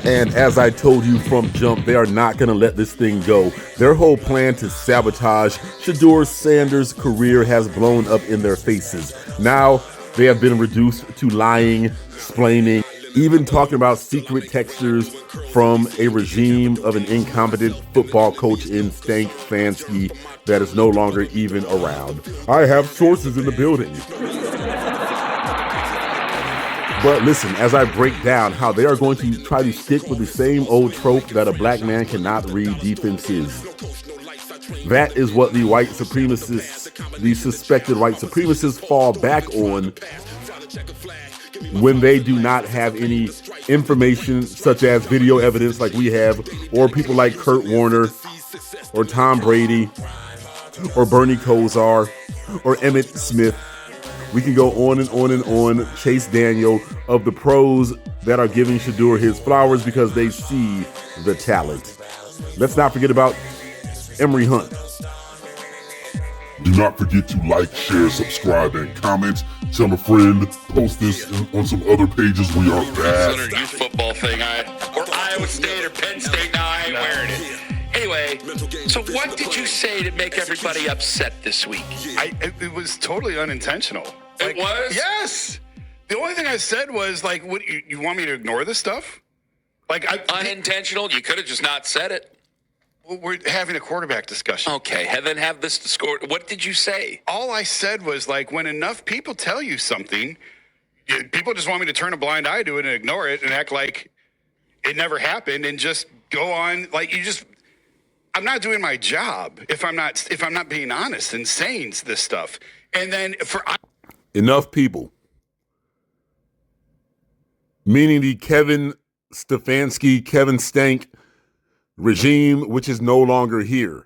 And as I told you from jump, they are not going to let this thing go. Their whole plan to sabotage Shedeur Sanders' career has blown up in their faces. Now they have been reduced to lying, explaining, even talking about secret textures from a regime of an incompetent football coach in Stank Fansky that is no longer even around. I have sources in the building. But listen, as I break down how they are going to try to stick with the same old trope that a black man cannot read defenses. That is what the white supremacists, the suspected white supremacists fall back on when they do not have any information such as video evidence like we have, or people like Kurt Warner, or Tom Brady, or Bernie Kosar, or Emmitt Smith. We can go on and on and on. Chase Daniel, of the pros that are giving Shedeur his flowers because they see the talent. Let's not forget about Emory Hunt. Do not forget to like, share, subscribe, and comment. Tell a friend. Post this on some other pages. We are bad. Southern youth football thing, or Iowa State or Penn State. Now I ain't wearing it. Anyway, so what did you say to make everybody upset this week? It was totally unintentional. It was? Yes. The only thing I said was, like, what, you want me to ignore this stuff? Unintentional? You could have just not said it. Well, we're having a quarterback discussion. Okay, then have this score. What did you say? All I said was, like, when enough people tell you something, people just want me to turn a blind eye to it and ignore it and act like it never happened and just go on. Like, I'm not doing my job if I'm not being honest and saying this stuff. And then Enough people, meaning the Kevin Stefanski, Kevin Stank regime, which is no longer here.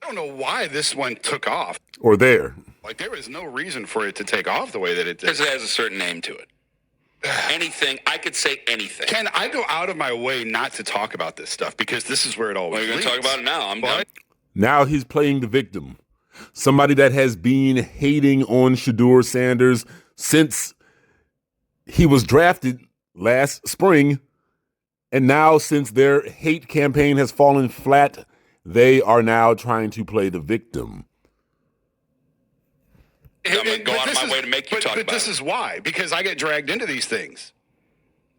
I don't know why this one took off. Or there. Like, there was no reason for it to take off the way that it did. Because it has a certain name to it. Anything. I could say anything. Ken, I go out of my way not to talk about this stuff because this is where it always Well, you're going to talk about it now. I'm done. Now he's playing the victim. Somebody that has been hating on Shedeur Sanders since he was drafted last spring. And now, since their hate campaign has fallen flat, they are now trying to play the victim. I'm going to go out of my way to make you talk about it. But this is why, because I get dragged into these things.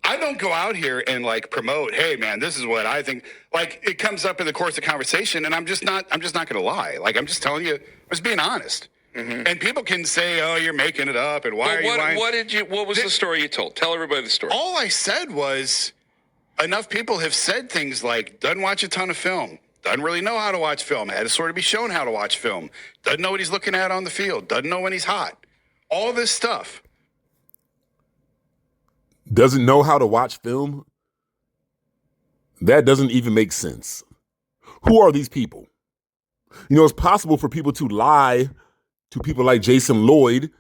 I don't go out here and, like, promote, hey, man, this is what I think. Like, it comes up in the course of conversation, and I'm just not going to lie. Like, I'm just telling you, I'm just being honest. Mm-hmm. And people can say, oh, you're making it up, and why are you lying? What was the story you told? Tell everybody the story. All I said was, enough people have said things like, doesn't watch a ton of film, doesn't really know how to watch film, had to sort of be shown how to watch film, doesn't know what he's looking at on the field, doesn't know when he's hot. All this stuff. Doesn't know how to watch film? That doesn't even make sense. Who are these people? You know, it's possible for people to lie to people like Jason Lloyd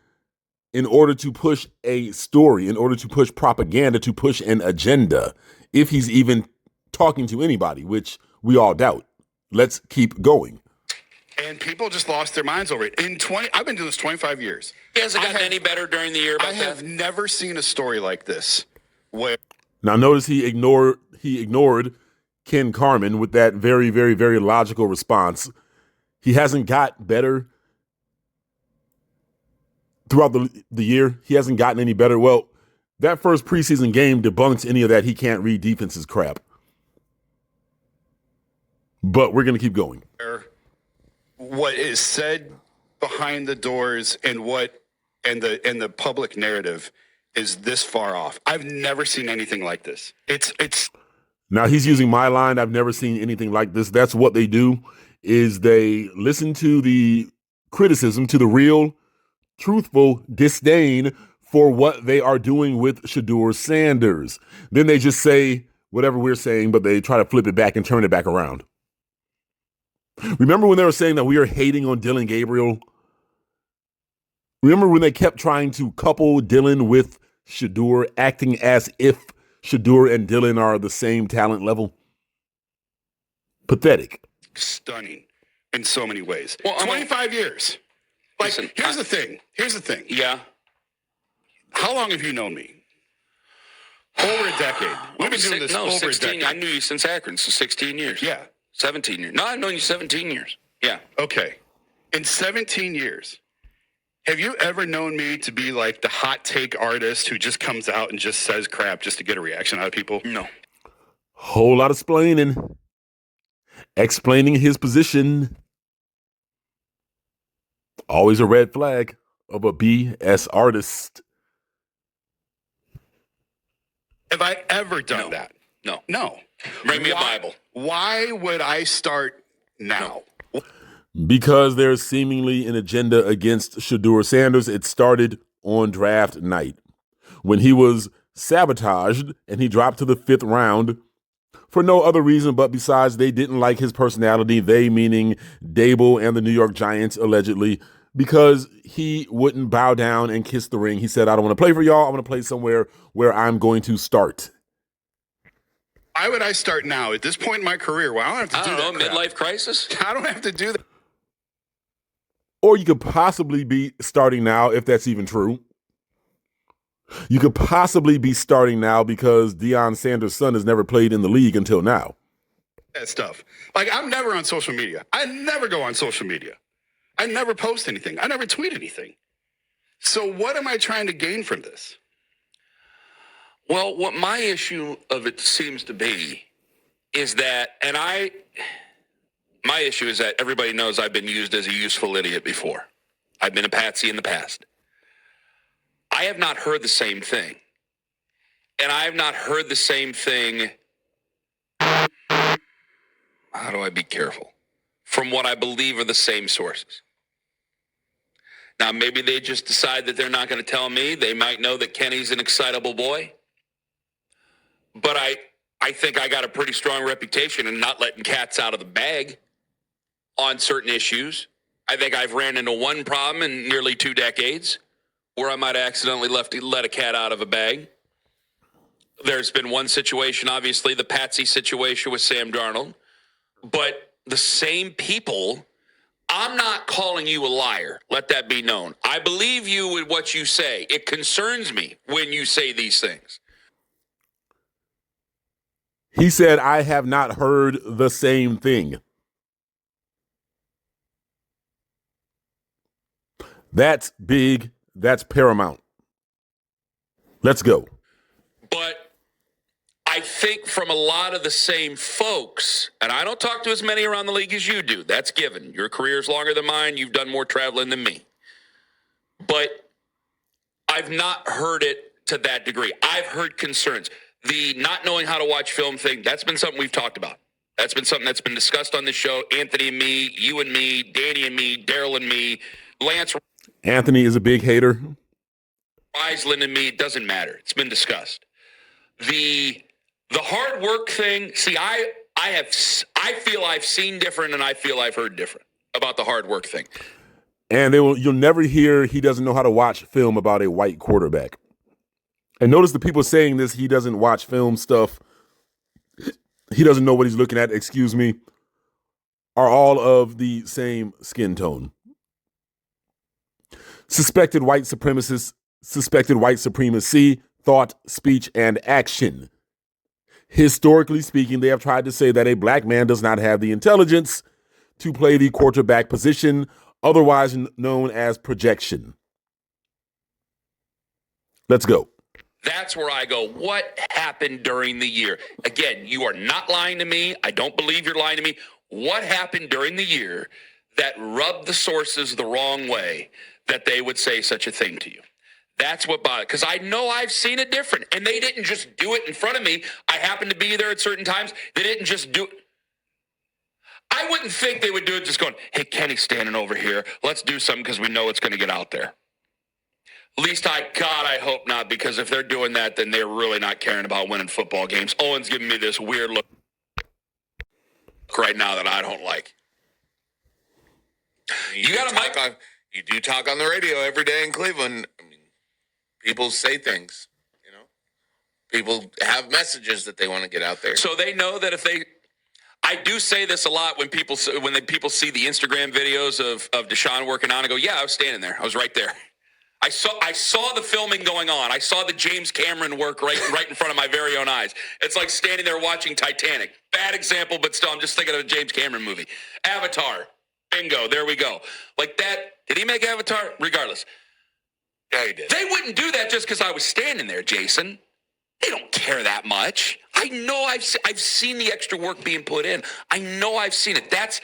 in order to push a story, in order to push propaganda, to push an agenda, if he's even talking to anybody, which we all doubt. Let's keep going. And people just lost their minds over it. I've been doing this 25 years. He hasn't gotten any better during the year about I have never seen a story like this. Now notice he ignored Ken Carman with that very, very, very logical response. He hasn't got better throughout the year. He hasn't gotten any better. Well, that first preseason game debunks any of that he can't read defenses crap. But we're going to keep going. What is said behind the doors and the public narrative is this far off. I've never seen anything like this. It's Now he's using my line. I've never seen anything like this. That's what they do, is they listen to the criticism, to the real, truthful disdain for what they are doing with Shedeur Sanders. Then they just say whatever we're saying, but they try to flip it back and turn it back around. Remember when they were saying that we are hating on Dylan Gabriel? Remember when they kept trying to couple Dylan with Shedeur, acting as if Shedeur and Dylan are the same talent level? Pathetic. Stunning in so many ways. Well, 25 years. Like, listen, here's the thing. Yeah. How long have you known me? Over a decade. We've been doing this no, over 16. a decade. I knew you since Akron, so 16 years. Yeah. 17 years. No, I've known you 17 years. Yeah. Okay. In 17 years, have you ever known me to be like the hot take artist who just comes out and just says crap just to get a reaction out of people? No. Whole lot of explaining his position. Always a red flag of a BS artist. Have I ever done that? No. No. Bring me a Bible. Why would I start now? Because there's seemingly an agenda against Shedeur Sanders. It started on draft night when he was sabotaged and he dropped to the 5th round for no other reason but besides they didn't like his personality, they meaning Dable and the New York Giants, allegedly, because he wouldn't bow down and kiss the ring. He said, I don't want to play for y'all. I want to play somewhere where I'm going to start. Why would I start now at this point in my career? Well, I don't have to do that. Midlife crisis? I don't have to do that. Or you could possibly be starting now, if that's even true. You could possibly be starting now because Deion Sanders' son has never played in the league until now. That stuff. Like, I'm never on social media. I never go on social media. I never post anything. I never tweet anything. So what am I trying to gain from this? Well, what my issue of it seems to be is that, my issue is that everybody knows I've been used as a useful idiot before. I've been a patsy in the past. I have not heard the same thing. And I have not heard the same thing. How do I be careful? From what I believe are the same sources. Now, maybe they just decide that they're not going to tell me. They might know that Kenny's an excitable boy. But I think I got a pretty strong reputation in not letting cats out of the bag on certain issues. I think I've ran into one problem in nearly 2 decades where I might have accidentally let a cat out of a bag. There's been one situation, obviously, the Patsy situation with Sam Darnold. But the same people, I'm not calling you a liar. Let that be known. I believe you with what you say. It concerns me when you say these things. He said, I have not heard the same thing. That's big. That's paramount. Let's go. But I think from a lot of the same folks, and I don't talk to as many around the league as you do. That's given. Your career's longer than mine. You've done more traveling than me. But I've not heard it to that degree. I've heard concerns. The not knowing how to watch film thing, that's been something we've talked about. That's been something that's been discussed on this show. Anthony and me, you and me, Danny and me, Daryl and me, Lance. Anthony is a big hater. Iceland and me, it doesn't matter. It's been discussed. The hard work thing, see, I feel I've seen different and I feel I've heard different about the hard work thing. And you'll never hear he doesn't know how to watch film about a white quarterback. And notice the people saying this, he doesn't watch film stuff, he doesn't know what he's looking at, excuse me, are all of the same skin tone. Suspected white supremacists, suspected white supremacy, thought, speech, and action. Historically speaking, they have tried to say that a black man does not have the intelligence to play the quarterback position, otherwise known as projection. Let's go. That's where I go, what happened during the year? Again, you are not lying to me. I don't believe you're lying to me. What happened during the year that rubbed the sources the wrong way that they would say such a thing to you? That's what bothered, because I know I've seen it different, and they didn't just do it in front of me. I happened to be there at certain times. They didn't just do it. I wouldn't think they would do it just going, hey, Kenny's standing over here. Let's do something because we know it's going to get out there. At least I hope not, because if they're doing that, then they're really not caring about winning football games. Owen's giving me this weird look right now that I don't like. You do talk on the radio every day in Cleveland. I mean, people say things, you know. People have messages that they want to get out there. So they know that I do say this a lot when people see the Instagram videos of Deshaun working on and go, yeah, I was standing there. I was right there. I saw the filming going on. I saw the James Cameron work right in front of my very own eyes. It's like standing there watching Titanic. Bad example, but still, I'm just thinking of a James Cameron movie. Avatar. Bingo. There we go. Like that. Did he make Avatar? Regardless. Yeah, he did. They wouldn't do that just because I was standing there, Jason. They don't care that much. I know I've seen the extra work being put in. I know I've seen it.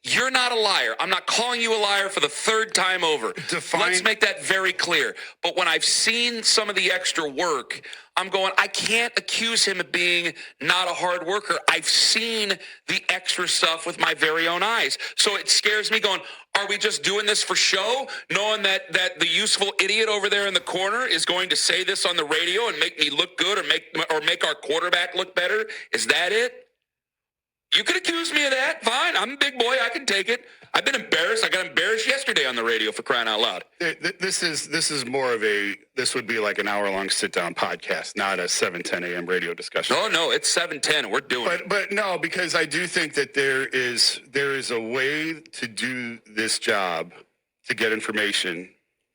You're not a liar. I'm not calling you a liar for the third time over. Let's make that very clear. But when I've seen some of the extra work, I'm going, I can't accuse him of being not a hard worker. I've seen the extra stuff with my very own eyes. So it scares me going, are we just doing this for show? Knowing that the useful idiot over there in the corner is going to say this on the radio and make me look good or make our quarterback look better? Is that it? You could accuse me of that. Fine. I'm a big boy. I can take it. I've been embarrassed. I got embarrassed yesterday on the radio, for crying out loud. This would be like an hour-long sit-down podcast, not a 7:10 a.m. radio discussion. No, it's 7:10. We're doing it. But no, because I do think that there is a way to do this job to get information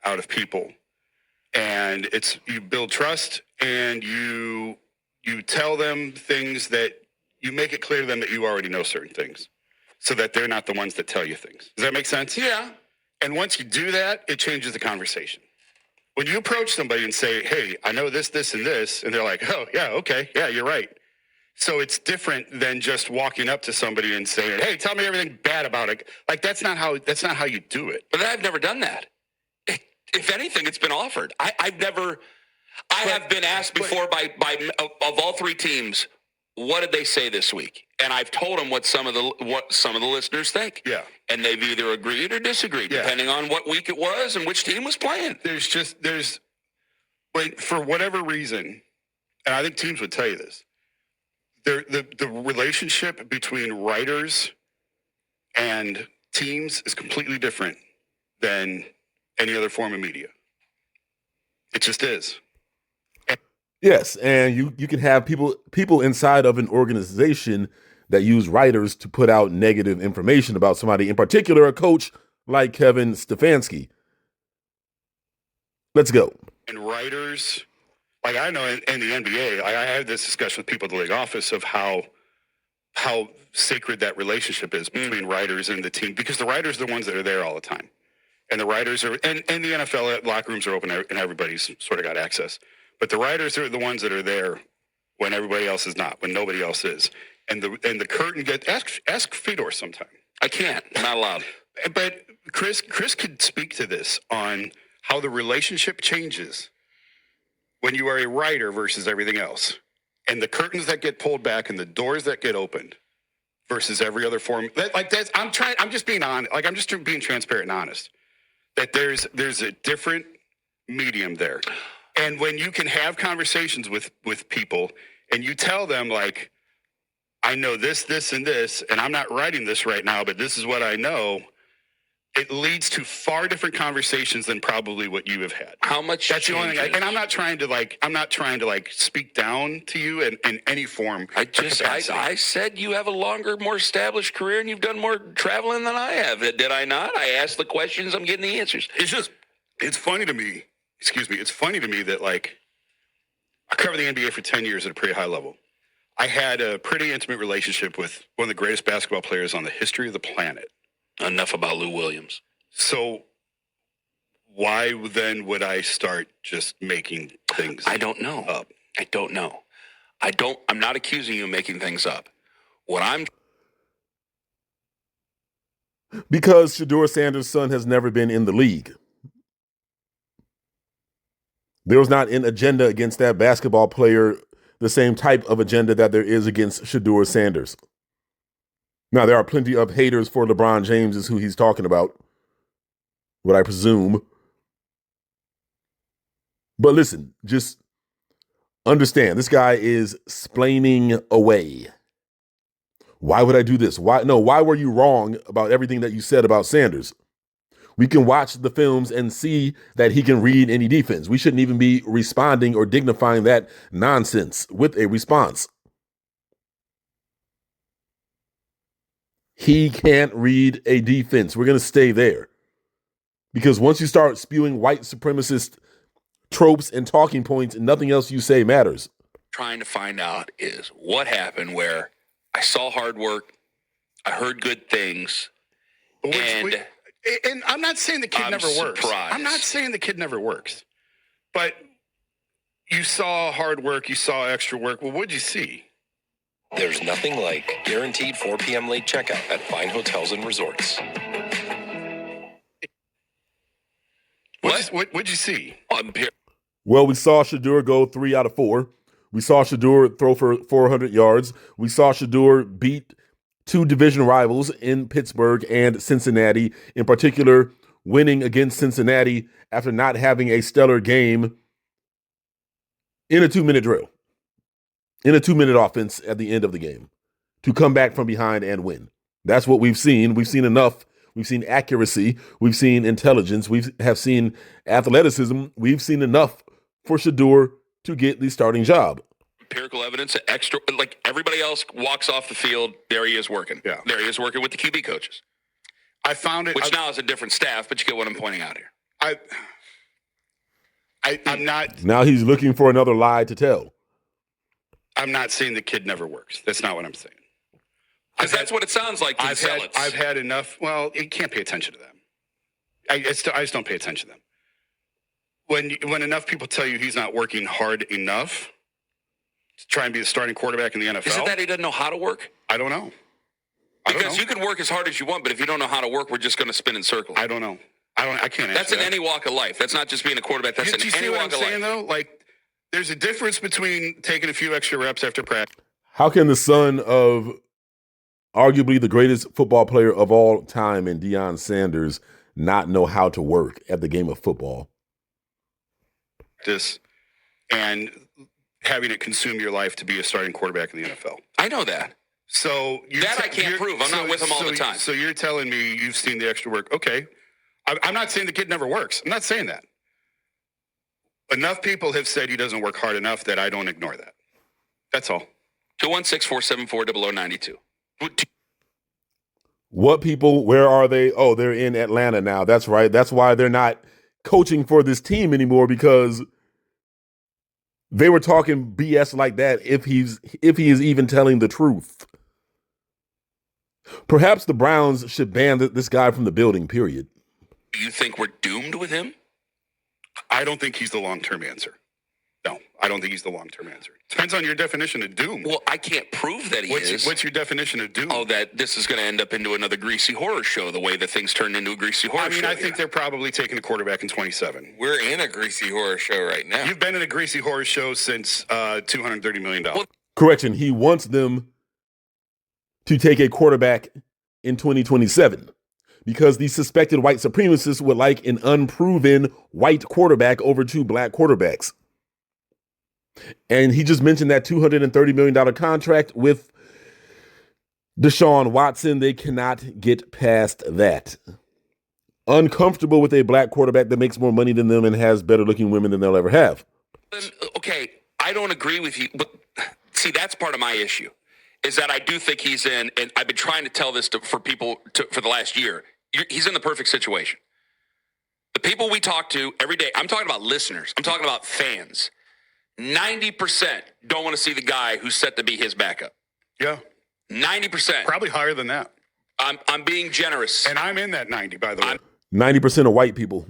out of people. And it's you build trust and you tell them things that you make it clear to them that you already know certain things so that they're not the ones that tell you things. Does that make sense? Yeah. And once you do that, it changes the conversation. When you approach somebody and say, hey, I know this, this, and this, and they're like, oh, yeah, okay, yeah, you're right. So it's different than just walking up to somebody and saying, hey, tell me everything bad about it. Like, that's not how you do it. But I've never done that. If anything, it's been offered. I have been asked before by of all three teams, what did they say this week? And I've told them what some of the listeners think. Yeah. And they've either agreed or disagreed, depending on what week it was and which team was playing. But for whatever reason, and I think teams would tell you this, the relationship between writers and teams is completely different than any other form of media. It just is. Yes, and you can have people inside of an organization that use writers to put out negative information about somebody, in particular a coach like Kevin Stefanski. Let's go. And writers, like I know in the NBA, I had this discussion with people at the league office of how sacred that relationship is between writers and the team, because the writers are the ones that are there all the time. And the writers are, and the NFL locker rooms are open and everybody's sort of got access. But the writers are the ones that are there when everybody else is not, when nobody else is. And the curtain ask Fedor sometime. I can't. I'm not allowed. But Chris could speak to this on how the relationship changes when you are a writer versus everything else. And the curtains that get pulled back and the doors that get opened versus every other form. I'm just being honest. Like, I'm just being transparent and honest. That there's a different medium there. And when you can have conversations with people and you tell them, like, I know this, and this, and I'm not writing this right now, but this is what I know, it leads to far different conversations than probably what you have had. How much? That's the only thing. And I'm not trying to speak down to you in any form. I said you have a longer, more established career and you've done more traveling than I have. Did I not? I asked the questions, I'm getting the answers. It's funny to me. Excuse me. It's funny to me that, like, I covered the NBA for 10 years at a pretty high level. I had a pretty intimate relationship with one of the greatest basketball players on the history of the planet. Enough about Lou Williams. So why then would I start just making things I don't know. up? I don't know. I'm not accusing you of making things up. Because Shedeur Sanders' son has never been in the league. There was not an agenda against that basketball player, the same type of agenda that there is against Shedeur Sanders. Now, there are plenty of haters for LeBron James, is who he's talking about, what I presume. But listen, just understand, this guy is splaining away. Why would I do this? Why were you wrong about everything that you said about Sanders? We can watch the films and see that he can read any defense. We shouldn't even be responding or dignifying that nonsense with a response. He can't read a defense. We're going to stay there. Because once you start spewing white supremacist tropes and talking points, and nothing else you say matters. Trying to find out is what happened where I saw hard work, I heard good things, and I'm not saying the kid never works. Surprised. I'm not saying the kid never works. But you saw hard work, you saw extra work. Well, what'd you see? There's nothing like guaranteed 4 p.m. late checkout at fine hotels and resorts. What'd you see? Well, we saw Shedeur go 3 out of 4. We saw Shedeur throw for 400 yards. We saw Shedeur beat 2 division rivals in Pittsburgh and Cincinnati, in particular winning against Cincinnati after not having a stellar game in a 2-minute drill, in a 2-minute offense at the end of the game, to come back from behind and win. That's what we've seen. We've seen enough. We've seen accuracy. We've seen intelligence. We have seen athleticism. We've seen enough for Shedeur to get the starting job. Empirical evidence, extra, like everybody else walks off the field. There he is working. Yeah. There he is working with the QB coaches. I found it. Which now is a different staff, but you get what I'm pointing out here. I'm not. Now he's looking for another lie to tell. I'm not saying the kid never works. That's not what I'm saying. Because that's what it sounds like to the zealots. I've had enough. Well, you can't pay attention to them. I just don't pay attention to them. When enough people tell you he's not working hard enough to try and be the starting quarterback in the NFL. Is it that he doesn't know how to work? I don't know. Because you can work as hard as you want, but if you don't know how to work, we're just going to spin in circles. I don't know. I can't answer That's in any walk of life. That's not just being a quarterback. That's in any walk of life. Do you see what I'm saying, though? Like, there's a difference between taking a few extra reps after practice. How can the son of arguably the greatest football player of all time in Deion Sanders not know how to work at the game of football? And having it consume your life to be a starting quarterback in the NFL. I know that. So I can't prove. I'm not with him all the time. So you're telling me you've seen the extra work. Okay. I'm not saying the kid never works. I'm not saying that. Enough people have said he doesn't work hard enough that I don't ignore that. That's all. 216-474-0092. What people? Where are they? Oh, they're in Atlanta now. That's right. That's why they're not coaching for this team anymore, because they were talking BS like that if he is even telling the truth. Perhaps the Browns should ban this guy from the building, period. Do you think we're doomed with him? I don't think he's the long-term answer. No, I don't think he's the long-term answer. Depends on your definition of doom. Well, I can't prove that he is. What's your definition of doom? Oh, that this is going to end up into another greasy horror show, the way that things turned into a greasy horror show. I think they're probably taking a quarterback in 27. We're in a greasy horror show right now. You've been in a greasy horror show since $230 million. Well, correction, he wants them to take a quarterback in 2027 because the suspected white supremacists would like an unproven white quarterback over 2 black quarterbacks. And he just mentioned that $230 million contract with Deshaun Watson. They cannot get past that. Uncomfortable with a black quarterback that makes more money than them and has better looking women than they'll ever have. Okay, I don't agree with you, but see, that's part of my issue, is that I do think he's in, and I've been trying to tell this for people for the last year, he's in the perfect situation. The people we talk to every day, I'm talking about listeners, I'm talking about fans, 90% don't want to see the guy who's set to be his backup. Yeah. 90%. Probably higher than that. I'm being generous. And I'm in that 90, by the way. 90% of white people.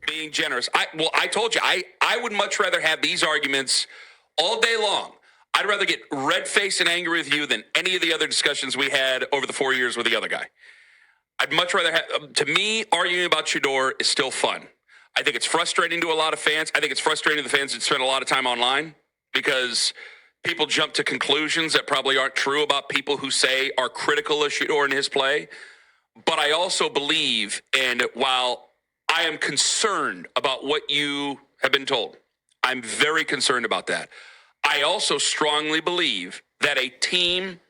Being generous. I told you, I would much rather have these arguments all day long. I'd rather get red-faced and angry with you than any of the other discussions we had over the 4 years with the other guy. I'd much rather have, to me, arguing about Shedeur is still fun. I think it's frustrating to a lot of fans. I think it's frustrating to the fans that spend a lot of time online because people jump to conclusions that probably aren't true about people who say are critical of Shedeur and his play. But I also believe, and while I am concerned about what you have been told, I'm very concerned about that. I also strongly believe that a team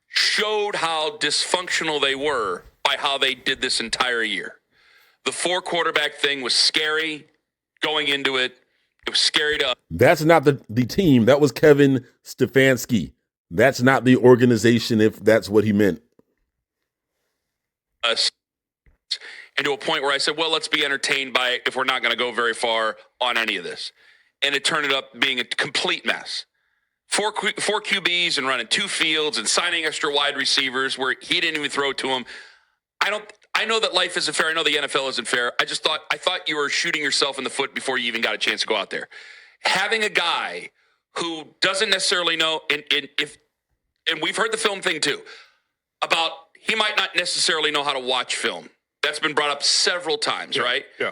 showed how dysfunctional they were by how they did this entire year. The 4 quarterback thing was scary going into it. It was scary to us. That's not the team. That was Kevin Stefanski. That's not the organization, if that's what he meant. and to a point where I said, well, let's be entertained by it if we're not going to go very far on any of this. And it turned up being a complete mess. Four QBs and running 2 fields and signing extra wide receivers where he didn't even throw to him. I know that life isn't fair. I know the NFL isn't fair. I thought you were shooting yourself in the foot before you even got a chance to go out there. Having a guy who doesn't necessarily know, and we've heard the film thing too, about he might not necessarily know how to watch film. That's been brought up several times, right? Yeah.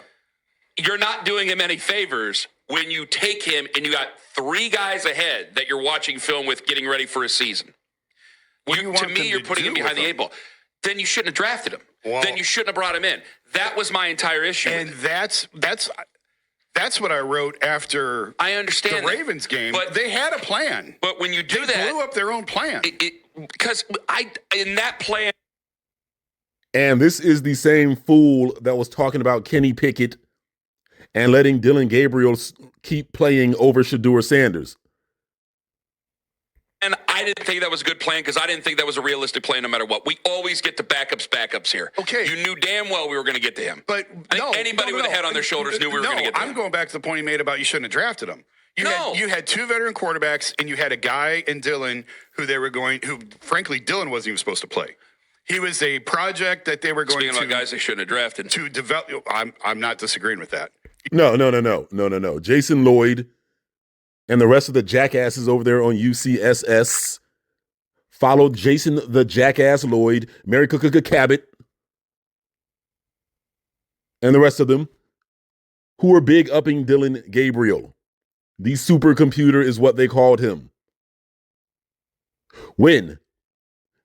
You're not doing him any favors when you take him and you got 3 guys ahead that you're watching film with getting ready for a season. To me, you're putting him behind the 8 ball. Then you shouldn't have drafted him. Well, then you shouldn't have brought him in. That was my entire issue. And that's what I wrote after I understand the Ravens game. But they had a plan. But when you do they blew up their own plan. Because in that plan. And this is the same fool that was talking about Kenny Pickett and letting Dillon Gabriel keep playing over Shedeur Sanders. And I didn't think that was a good plan because I didn't think that was a realistic plan no matter what. We always get to backups here. Okay. You knew damn well we were going to get to him. But anybody with a head on their shoulders knew we were going to get to him. I'm going back to the point he made about you shouldn't have drafted him. You had 2 veteran quarterbacks, and you had a guy in Dillon who frankly, Dillon wasn't even supposed to play. He was a project that they were going Speaking about guys they shouldn't have drafted. To develop. I'm not disagreeing with that. No. Jason Lloyd and the rest of the jackasses over there on UCSS followed Jason the Jackass Lloyd, Mary Cabot, and the rest of them who were big upping Dillon Gabriel. The supercomputer is what they called him. When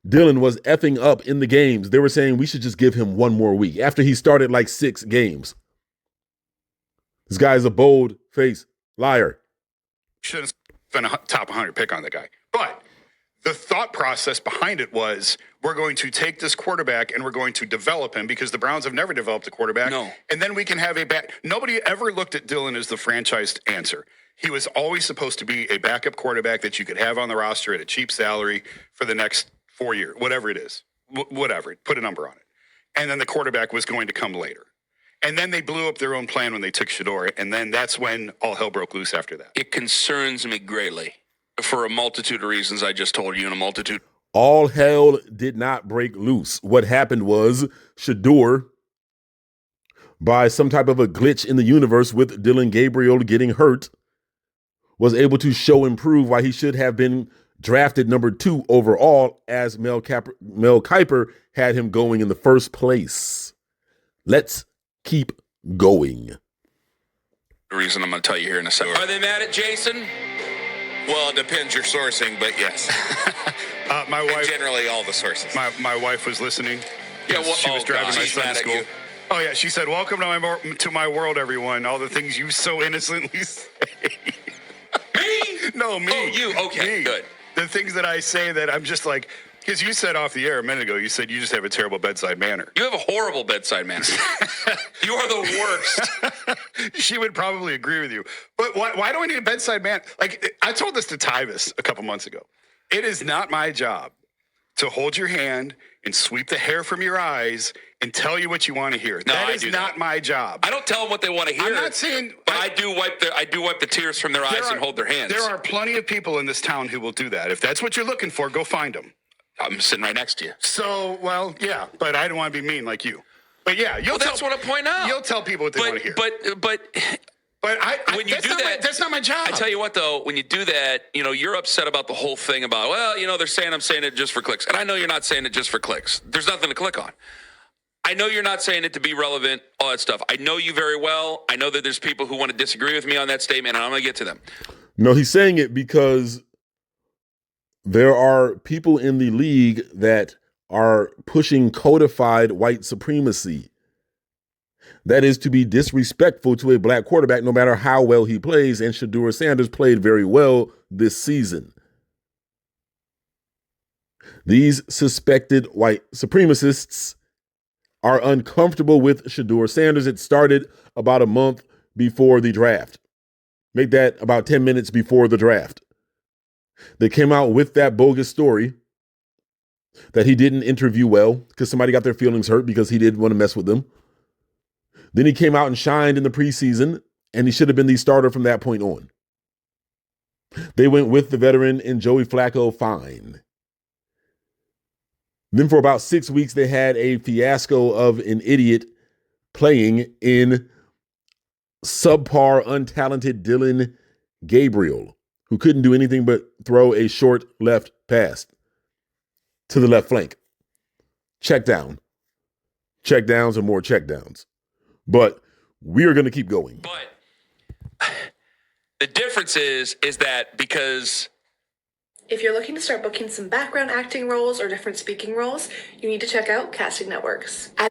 Dillon was effing up in the games, they were saying we should just give him 1 more week after he started like 6 games. This guy's a bold-faced liar. Should have spent a top 100 pick on the guy. But the thought process behind it was we're going to take this quarterback and we're going to develop him because the Browns have never developed a quarterback. No. And then we can have a back. Nobody ever looked at Dillon as the franchise answer. He was always supposed to be a backup quarterback that you could have on the roster at a cheap salary for the next 4 years, whatever it is, whatever, put a number on it. And then the quarterback was going to come later. And then they blew up their own plan when they took Shedeur, and then that's when all hell broke loose after that. It concerns me greatly for a multitude of reasons I just told you, and a multitude. All hell did not break loose. What happened was Shedeur, by some type of a glitch in the universe with Dillon Gabriel getting hurt, was able to show and prove why he should have been drafted number 2 overall, as Mel Kiper had him going in the first place. Let's keep going. The reason I'm going to tell you here in a second. Are they mad at Jason? Well, it depends your sourcing, but yes. My wife, and generally all the sources. My wife was listening. Yeah, well, she was driving my she's son mad to at school. you. Oh yeah, she said, "Welcome to my world, everyone. All the things you so innocently say." Me? No, me. Oh, you. Okay, me. good. The things that I say that I'm just like, because you said off the air a minute ago, you said you just have a terrible bedside manner. You have a horrible bedside manner. You are the worst. She would probably agree with you. But why do I need a bedside manner? Like, I told this to Tyvis a couple months ago. It is not my job to hold your hand and sweep the hair from your eyes and tell you what you want to hear. No, that I is do not that. my job. I don't tell them what they want to hear. I'm not saying, but I do wipe the tears from their eyes and hold their hands. There are plenty of people in this town who will do that. If that's what you're looking for, go find them. I'm sitting right next to you. So, well, yeah, but I don't want to be mean like you. But yeah, that's what I point out. You'll tell people what they want to hear. But when you do that, that's not my job. I tell you what, though, when you do that, you're upset about the whole thing about, well, they're saying I'm saying it just for clicks. And I know you're not saying it just for clicks. There's nothing to click on. I know you're not saying it to be relevant, all that stuff. I know you very well. I know that there's people who want to disagree with me on that statement, and I'm going to get to them. No, he's saying it because there are people in the league that are pushing codified white supremacy. That is to be disrespectful to a black quarterback, no matter how well he plays. And Shedeur Sanders played very well this season. These suspected white supremacists are uncomfortable with Shedeur Sanders. It started about a month before the draft. Make that about 10 minutes before the draft. They came out with that bogus story that he didn't interview well because somebody got their feelings hurt because he didn't want to mess with them. Then he came out and shined in the preseason, and he should have been the starter from that point on. They went with the veteran and Joey Flacco, fine. Then for about 6 weeks, they had a fiasco of an idiot playing in subpar, untalented Dylan Gabriel, who couldn't do anything but throw a short left pass to the left flank. Check down. Check downs and more check downs. But we are going to keep going. But the difference is that because if you're looking to start booking some background acting roles or different speaking roles, you need to check out Casting Networks. I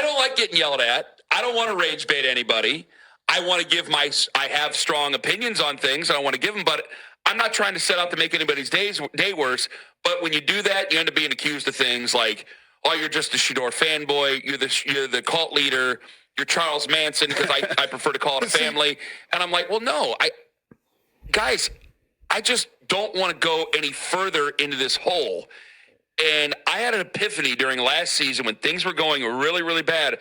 don't like getting yelled at. I don't want to rage bait anybody. I want to give I have strong opinions on things and I want to give them, but I'm not trying to set out to make anybody's day worse. But when you do that, you end up being accused of things like, oh, you're just a Shador fanboy. You're the cult leader. You're Charles Manson because I prefer to call it a family. And I'm like, well, no, guys, I just don't want to go any further into this hole. And I had an epiphany during last season when things were going really, really bad.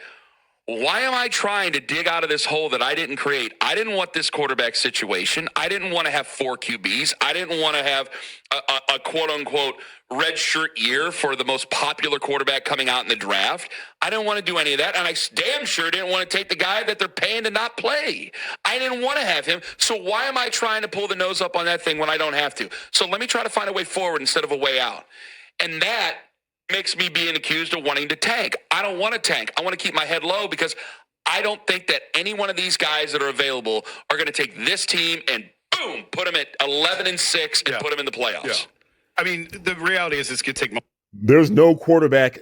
Why am I trying to dig out of this hole that I didn't create? I didn't want this quarterback situation. I didn't want to have 4 QBs. I didn't want to have a quote-unquote red shirt year for the most popular quarterback coming out in the draft. I didn't want to do any of that, and I damn sure didn't want to take the guy that they're paying to not play. I didn't want to have him, so why am I trying to pull the nose up on that thing when I don't have to? So let me try to find a way forward instead of a way out. And that makes me being accused of wanting to tank. I don't want to tank. I want to keep my head low because I don't think that any one of these guys that are available are going to take this team and boom, put them at 11-6 and put them in the playoffs. Yeah. I mean, the reality is this could take. There's no quarterback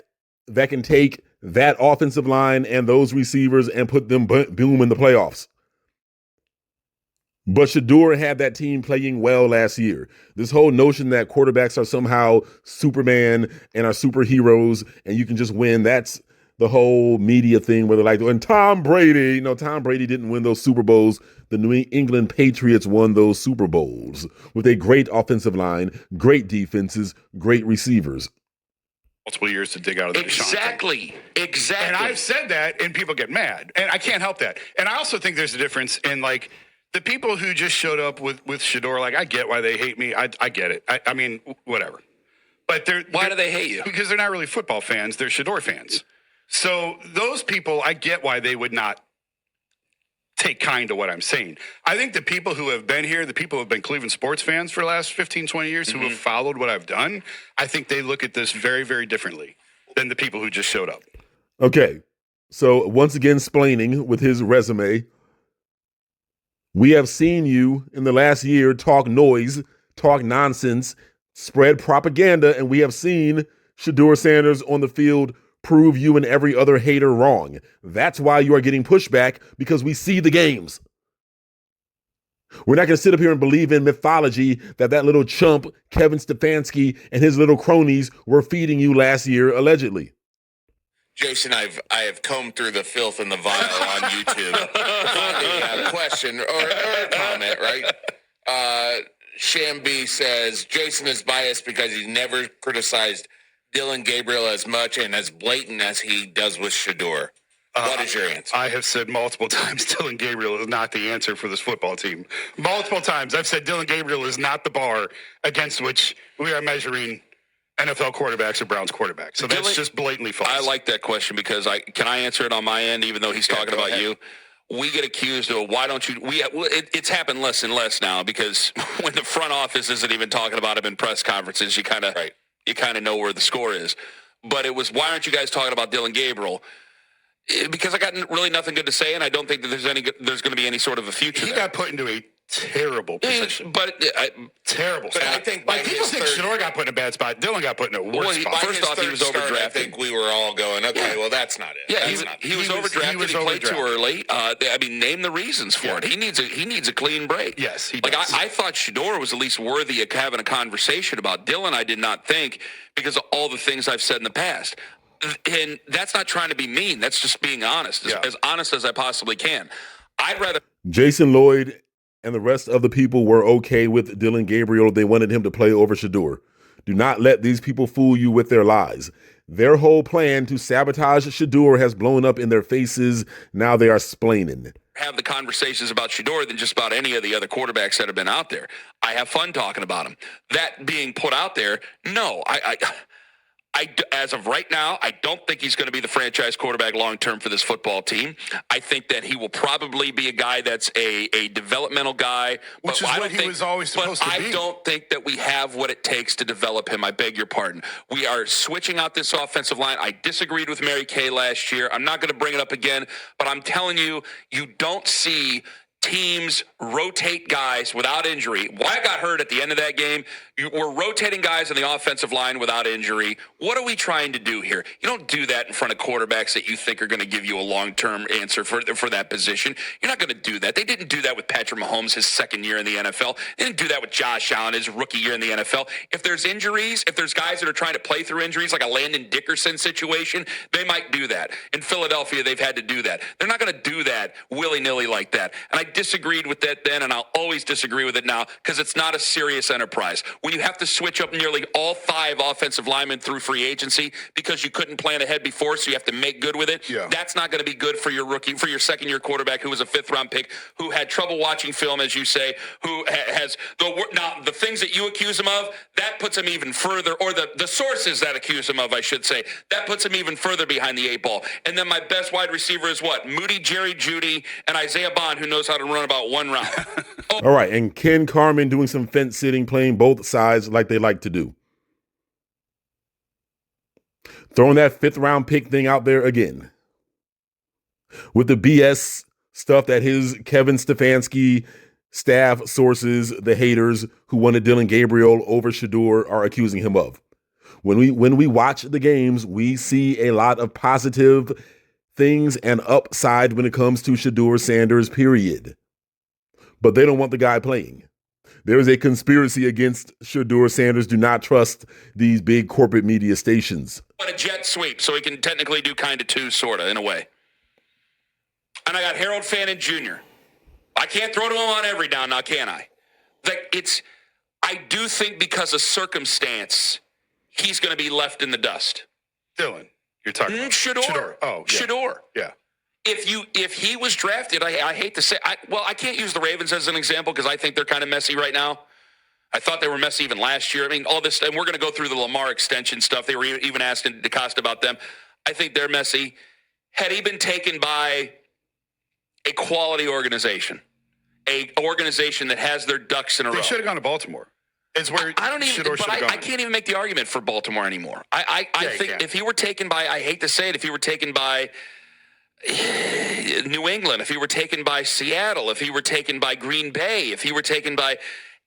that can take that offensive line and those receivers and put them boom in the playoffs. But Shador had that team playing well last year. This whole notion that quarterbacks are somehow Superman and are superheroes and you can just win, that's the whole media thing where they're like, and Tom Brady, Tom Brady didn't win those Super Bowls. The New England Patriots won those Super Bowls with a great offensive line, great defenses, great receivers. Multiple years to dig out of the Exactly. And I've said that and people get mad and I can't help that. And I also think there's a difference in like, the people who just showed up with Shador, like, I get why they hate me. I get it. I mean, whatever. But why do they hate you? Because they're not really football fans. They're Shador fans. So those people, I get why they would not take kind to what I'm saying. I think the people who have been here, the people who have been Cleveland sports fans for the last 15, 20 years, who have followed what I've done, I think they look at this very, very differently than the people who just showed up. Okay. So once again, splaining with his resume. We have seen you in the last year talk noise, talk nonsense, spread propaganda, and we have seen Shador Sanders on the field prove you and every other hater wrong. That's why you are getting pushback, because we see the games. We're not going to sit up here and believe in mythology that little chump, Kevin Stefanski, and his little cronies were feeding you last year, allegedly. Jason, I have combed through the filth and the vile on YouTube to find a question or a comment, right? Shambi says, Jason is biased because he's never criticized Dylan Gabriel as much and as blatant as he does with Shador. What is your answer? I have said multiple times Dylan Gabriel is not the answer for this football team. Multiple times I've said Dylan Gabriel is not the bar against which we are measuring NFL quarterbacks or Browns quarterbacks. So that's just blatantly false. I like that question because can I answer it on my end, even though he's talking about you? We get accused of why don't you? It's happened less and less now because when the front office isn't even talking about him in press conferences, you kind of know where the score is. But it was, why aren't you guys talking about Dylan Gabriel? Because I got really nothing good to say, and I don't think that there's going to be any sort of a future. He got put into a terrible position. Terrible spot. I think people think Shador got put in a bad spot. Dylan got put in a worse spot. First off, he was overdrafted. I think we were all going, okay, well, that's not it. Yeah, he was overdrafted. He played too early. Name the reasons for it. He needs a clean break. Yes, he does. I thought Shador was at least worthy of having a conversation about. Dylan, I did not think, because of all the things I've said in the past. And that's not trying to be mean. That's just being honest, as honest as I possibly can. I'd rather. Jason Lloyd and the rest of the people were okay with Dylan Gabriel. They wanted him to play over Shador. Do not let these people fool you with their lies. Their whole plan to sabotage Shador has blown up in their faces. Now they are splaining. Have the conversations about Shador than just about any of the other quarterbacks that have been out there. I have fun talking about him. That being put out there, no, as of right now, I don't think he's going to be the franchise quarterback long-term for this football team. I think that he will probably be a guy that's a developmental guy. Which is what he was always supposed to be. I don't think that we have what it takes to develop him. I beg your pardon. We are switching out this offensive line. I disagreed with Mary Kay last year. I'm not going to bring it up again, but I'm telling you, you don't see teams rotate guys without injury. Wyatt got hurt at the end of that game. We're rotating guys on the offensive line without injury. What are we trying to do here? You don't do that in front of quarterbacks that you think are going to give you a long-term answer for that position. You're not going to do that. They didn't do that with Patrick Mahomes his second year in the NFL. They didn't do that with Josh Allen his rookie year in the NFL. If there's injuries, if there's guys that are trying to play through injuries like a Landon Dickerson situation, they might do that. In Philadelphia, they've had to do that. They're not going to do that willy-nilly like that. And I disagreed with that then, and I'll always disagree with it now because it's not a serious enterprise. When you have to switch up nearly all 5 offensive linemen through free agency because you couldn't plan ahead before, so you have to make good with it, that's not going to be good for your rookie, for your second-year quarterback who was a 5th-round pick, who had trouble watching film, as you say, who has now the things that you accuse him of, that puts him even further, or the sources that accuse him of, I should say, that puts him even further behind the 8 ball. And then my best wide receiver is what? Moody, Jerry Jeudy, and Isaiah Bond, who knows how to run about one route. All right, and Ken Carmen doing some fence sitting, playing both sides like they like to do. Throwing that 5th-round pick thing out there again. With the BS stuff that his Kevin Stefanski staff sources, the haters who wanted Dylan Gabriel over Shador, are accusing him of. When we watch the games, we see a lot of positive things and upside when it comes to Shador Sanders, period. But they don't want the guy playing. There is a conspiracy against Shador Sanders. Do not trust these big corporate media stations. A jet sweep, so he can technically do kind of 2, sort of, in a way. And I got Harold Fannin Jr. I can't throw to him on every down now, can I? I do think because of circumstance, he's going to be left in the dust. Dylan, you're talking about Shador. Oh, yeah. Shador. Yeah. If he was drafted, I hate to say, I can't use the Ravens as an example because I think they're kind of messy right now. I thought they were messy even last year. I mean, all this, and we're going to go through the Lamar extension stuff. They were even asking DeCosta about them. I think they're messy. Had he been taken by a quality organization, a organization that has their ducks in a row, they should have gone to Baltimore. It's where I don't even. But I can't even make the argument for Baltimore anymore. I think if he were taken by, I hate to say it, if he were taken by New England, if he were taken by Seattle, if he were taken by Green Bay, if he were taken by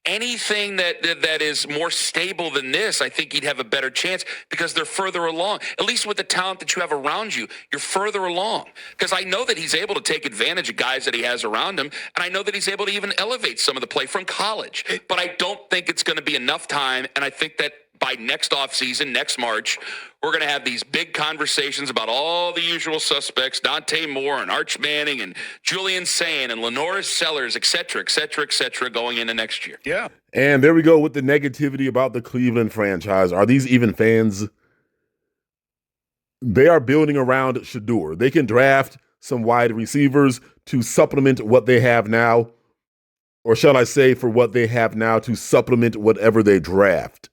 anything that is more stable than this, I think he'd have a better chance because they're further along. At least with the talent that you have around you, you're further along. Because I know that he's able to take advantage of guys that he has around him, and I know that he's able to even elevate some of the play from college. But I don't think it's going to be enough time, and I think that by next offseason, next March, we're going to have these big conversations about all the usual suspects, Dante Moore and Arch Manning and Julian Sain and Lenoris Sellers, et cetera, going into next year. Yeah. And there we go with the negativity about the Cleveland franchise. Are these even fans? They are building around Shador. They can draft some wide receivers to supplement what they have now, or shall I say for what they have now to supplement whatever they draft.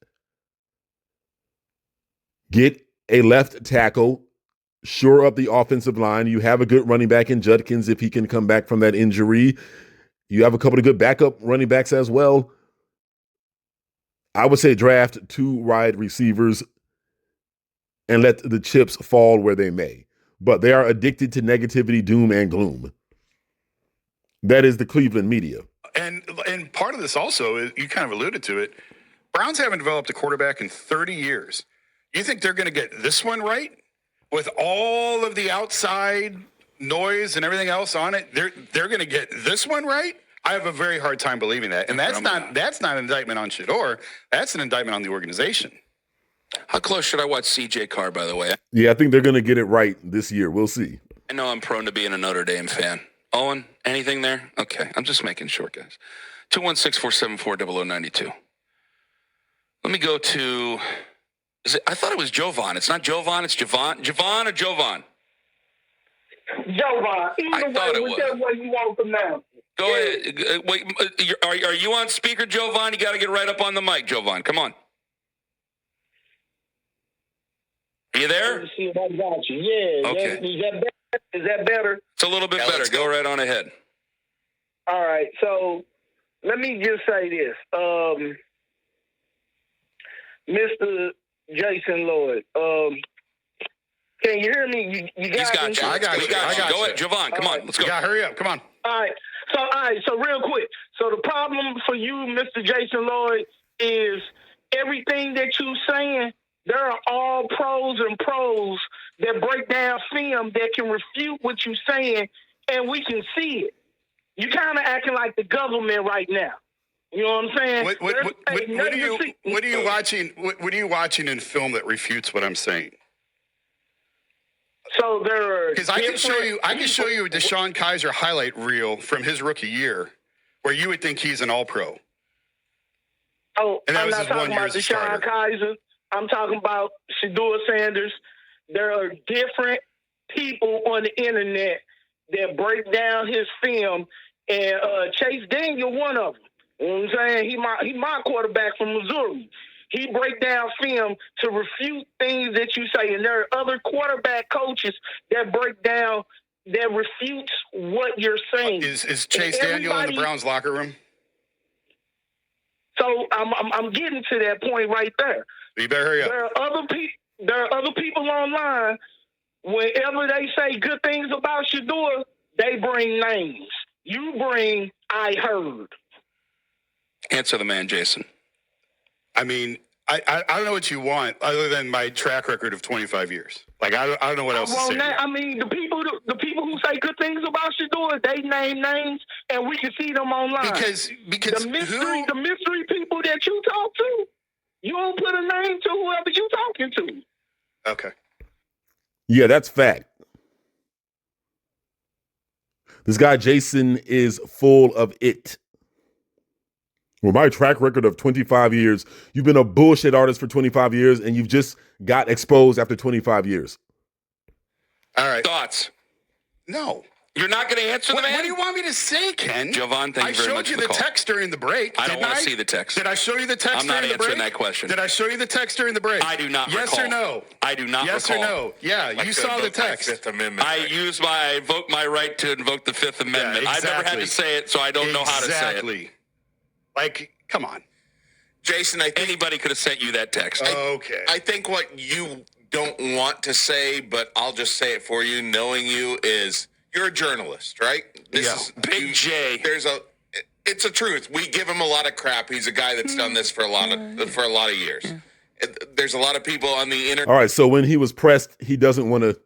Get a left tackle, shore up the offensive line. You have a good running back in Judkins if he can come back from that injury. You have a couple of good backup running backs as well. I would say draft 2 wide receivers and let the chips fall where they may. But they are addicted to negativity, doom, and gloom. That is the Cleveland media. And part of this also, is, you kind of alluded to it, Browns haven't developed a quarterback in 30 years. You think they're going to get this one right? With all of the outside noise and everything else on it, they're going to get this one right? I have a very hard time believing that. And that's not an indictment on Shador. That's an indictment on the organization. How close should I watch CJ Carr, by the way? Yeah, I think they're going to get it right this year. We'll see. I know I'm prone to being a Notre Dame fan. Owen, anything there? Okay, I'm just making sure, guys. 216-474-0092. Let me go to. I thought it was Jovan. It's not Jovan. It's Javon. Javon or Jovan? Jovan. Either way, whichever way you want to pronounce it. Go ahead. Wait, are you on speaker, Jovan? You got to get right up on the mic, Jovan. Come on. Are you there? Let's see if I got you. Yeah. Okay. Is that better? It's a little bit better. Go right on ahead. All right. So let me just say this. Mr. Jason Lloyd, can you hear me? You got He's got me? you. I got you. We got I you. got Go you. ahead, Javon. Come on. Let's go. Yeah, hurry up. Come on. All right. So real quick. So the problem for you, Mr. Jason Lloyd, is everything that you're saying, there are all pros and pros that break down film that can refute what you're saying, and we can see it. You kind of acting like the government right now. You know what I'm saying? What are you watching? What are you watching in film that refutes what I'm saying? So there are Because I can show you a Deshaun Kaiser highlight reel from his rookie year, where you would think he's an All-Pro. Oh, And that I'm was not his talking 1 year about as a Deshaun starter. Kaiser. I'm talking about Shedeur Sanders. There are different people on the internet that break down his film, and Chase Daniel, one of them. You know what I'm saying? He my quarterback from Missouri. He break down film to refute things that you say, and there are other quarterback coaches that break down that refutes what you're saying. Is Chase Daniel in the Browns locker room? So I'm getting to that point right there. You better hurry up. There are other people online. Whenever they say good things about Shedeur, they bring names. You bring I heard. Answer the man, Jason. I mean, I don't know what you want other than my track record of 25 years. Like I don't know what else to say. I mean, the people who say good things about Shedeur, they name names, and we can see them online. Because the mystery people that you talk to, you don't put a name to whoever you talking to. Okay. Yeah, that's fact. This guy, Jason, is full of it. With my track record of 25 years, you've been a bullshit artist for 25 years, and you've just got exposed after 25 years. All right. Thoughts? No. You're not going to answer the man? What do you want me to say, Ken? Jovan, thank you very much for the call. I showed you the text during the break. I don't want to see the text. Did I show you the text I'm not during the break? answering that question. Did I show you the text during the break? I do not yes recall. Yes or no? I do not yes recall. Yes or no? Yeah, you saw the text. Fifth Amendment. I invoked my right to invoke the Fifth Amendment. Yeah, exactly. I've never had to say it, so I don't know how to say it. Exactly. Like, come on. Jason, I think anybody could have sent you that text. Okay. I think what you don't want to say, but I'll just say it for you, knowing you, is you're a journalist, right? This is Big J. It's a truth. We give him a lot of crap. He's a guy that's done this for a lot of years. There's a lot of people on the internet. All right, so when he was pressed, he doesn't want to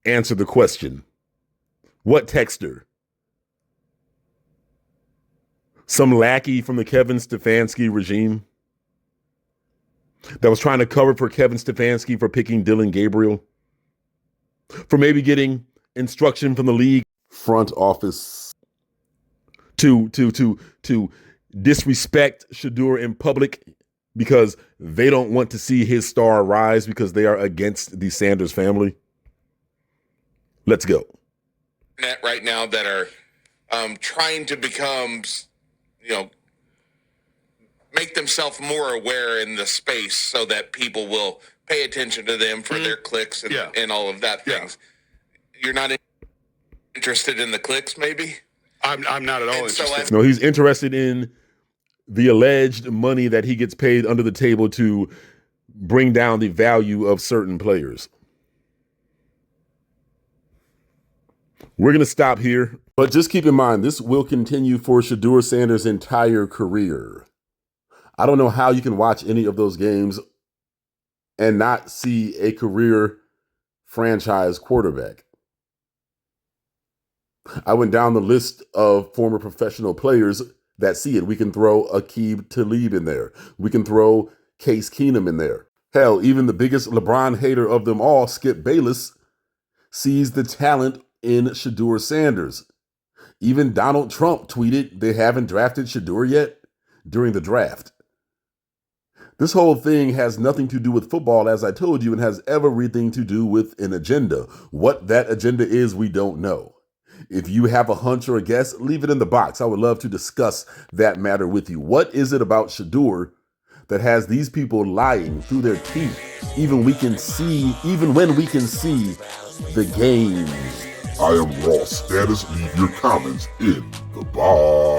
answer the question. What texter? Some lackey from the Kevin Stefanski regime that was trying to cover for Kevin Stefanski for picking Dylan Gabriel, for maybe getting instruction from the league front office to disrespect Shedeur in public because they don't want to see his star rise because they are against the Sanders family. Let's go. Right now that are trying to become, make themselves more aware in the space so that people will pay attention to them for their clicks and all of that things. You're not interested in the clicks, maybe? I'm not at all interested. No, he's interested in the alleged money that he gets paid under the table to bring down the value of certain players. We're going to stop here, but just keep in mind, this will continue for Shedeur Sanders' entire career. I don't know how you can watch any of those games and not see a career franchise quarterback. I went down the list of former professional players that see it. We can throw Aqib Talib in there. We can throw Case Keenum in there. Hell, even the biggest LeBron hater of them all, Skip Bayless, sees the talent in Shedeur Sanders. Even Donald Trump tweeted they haven't drafted Shedeur yet during the draft. This whole thing has nothing to do with football, as I told you, and has everything to do with an agenda. What that agenda is, we don't know. If you have a hunch or a guess, leave it in the box. I would love to discuss that matter with you. What is it about Shedeur that has these people lying through their teeth, even when we can see the games? I am Raw Status. Leave your comments in the box.